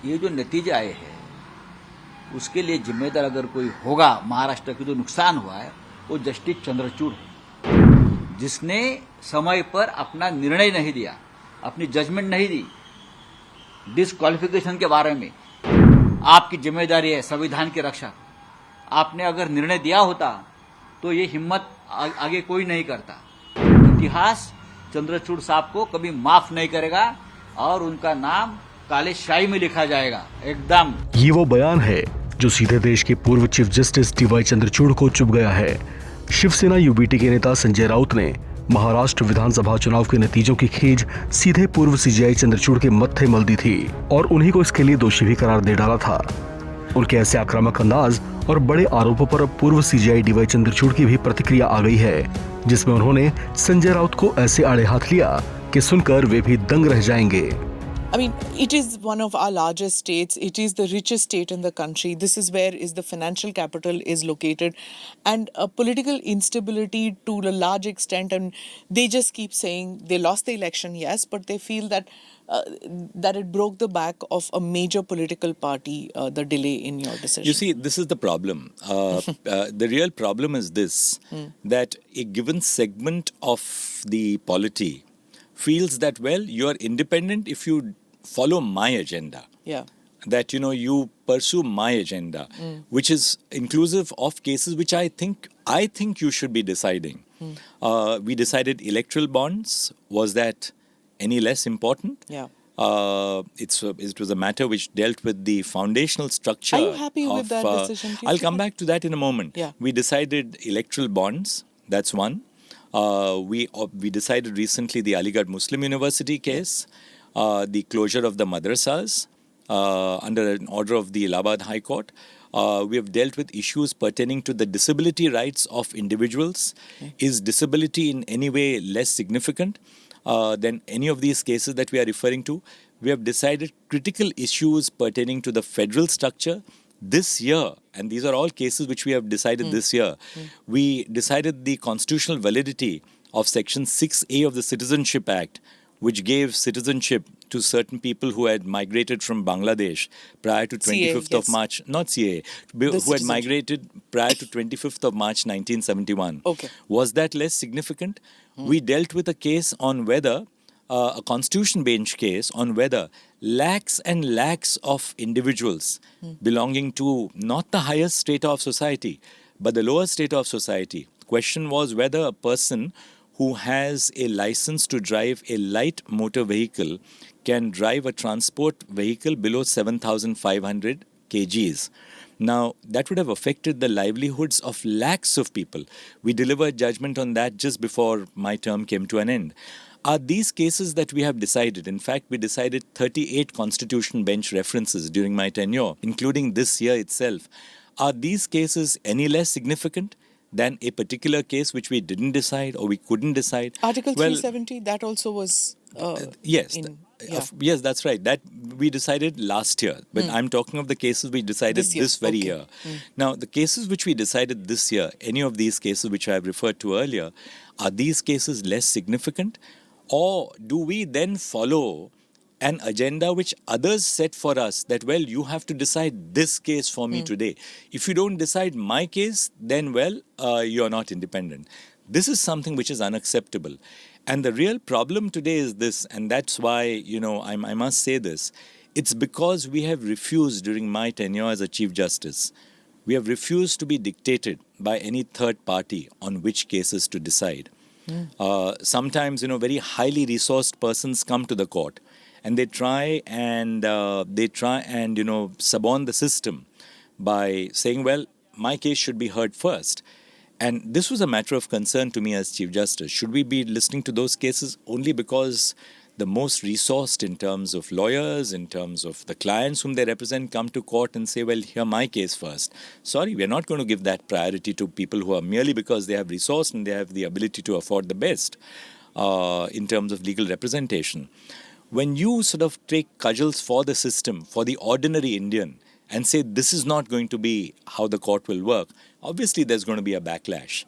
ये जो नतीजे आए हैं उसके लिए जिम्मेदार अगर कोई होगा महाराष्ट्र की जो नुकसान हुआ है वो जस्टिस चंद्रचूड़ है, जिसने समय पर अपना निर्णय नहीं दिया, अपनी जजमेंट नहीं दी डिस्क्वालिफिकेशन के बारे में। आपकी जिम्मेदारी है संविधान की रक्षा। आपने अगर निर्णय दिया होता तो ये हिम्मत आगे कोई नहीं करता। इतिहास चंद्रचूड़ साहब को कभी माफ नहीं करेगा और उनका नाम काले शाही में लिखा जाएगा एकदम। ये वो बयान है जो सीधे देश के पूर्व चीफ जस्टिस डी.वाई. चंद्रचूड़ को चुभ गया है। शिवसेना यूबीटी के नेता संजय राउत ने महाराष्ट्र विधानसभा चुनाव के नतीजों की खींच सीधे पूर्व सीजीआई चंद्रचूड़ के मत्थे मल दी थी और उन्हीं को इसके लिए दोषी भी करार दे डाला था। उनके ऐसे आक्रामक अंदाज और बड़े आरोपों पर अब पूर्व सीजीआई डी.वाई. चंद्रचूड़ की भी प्रतिक्रिया आ गई है, जिसमें उन्होंने संजय राउत को ऐसे आड़े हाथ लिया कि सुनकर वे भी दंग रह जाएंगे। I mean, it is one of our largest states. It is the richest state in the country. This is where is the financial capital is located, and political instability to a large extent. And they just keep saying they lost the election, yes, but they feel that that it broke the back of a major political party. The delay in your decision. You see, this is the problem. The real problem is this: that a given segment of the polity feels that, well, you are independent if you follow my agenda. Yeah. That, you pursue my agenda, which is inclusive of cases which I think you should be deciding. We decided electoral bonds. Was that any less important? Yeah. It was a matter which dealt with the foundational structure. Are you happy with that decision? I'll come back to that in a moment. Yeah. We decided electoral bonds. That's one. We decided recently the Aligarh Muslim University case, the closure of the madrasas under an order of the Allahabad High Court. We have dealt with issues pertaining to the disability rights of individuals. Is disability in any way less significant than any of these cases that we are referring to? We have decided critical issues pertaining to the federal structure. This year, and these are all cases which we have decided this year, we decided the constitutional validity of Section 6A of the Citizenship Act, which gave citizenship to certain people who had migrated from Bangladesh prior to 25th of March, not CA, who had migrated prior to 25th of March 1971. Okay. Was that less significant? We dealt with a case on whether, a constitution bench case on whether lakhs and lakhs of individuals belonging to not the highest strata of society, but the lower strata of society. Question was whether a person who has a license to drive a light motor vehicle can drive a transport vehicle below 7,500 kgs. Now, that would have affected the livelihoods of lakhs of people. We delivered judgment on that just before my term came to an end. Are these cases that we have decided? In fact, we decided 38 constitution bench references during my tenure, including this year itself. Are these cases any less significant than a particular case which we didn't decide or we couldn't decide? Article 370, that also was... yes. Yes, that's right. That we decided last year. But I'm talking of the cases we decided this very year. Now, the cases which we decided this year, any of these cases which I have referred to earlier, are these cases less significant? Or do we then follow an agenda which others set for us that, well, you have to decide this case for me today. If you don't decide my case, then, well, you're not independent. This is something which is unacceptable. And the real problem today is this, and that's why, I must say this. It's because we have refused during my tenure as a Chief Justice. We have refused to be dictated by any third party on which cases to decide. Sometimes, very highly resourced persons come to the court and they try and suborn the system by saying, well, my case should be heard first. And this was a matter of concern to me as Chief Justice. Should we be listening to those cases only because the most resourced in terms of lawyers, in terms of the clients whom they represent, come to court and say, well, hear my case first? Sorry, we are not going to give that priority to people who are merely because they have resource and they have the ability to afford the best in terms of legal representation. When you sort of take cudgels for the system, for the ordinary Indian, and say this is not going to be how the court will work, obviously there's going to be a backlash.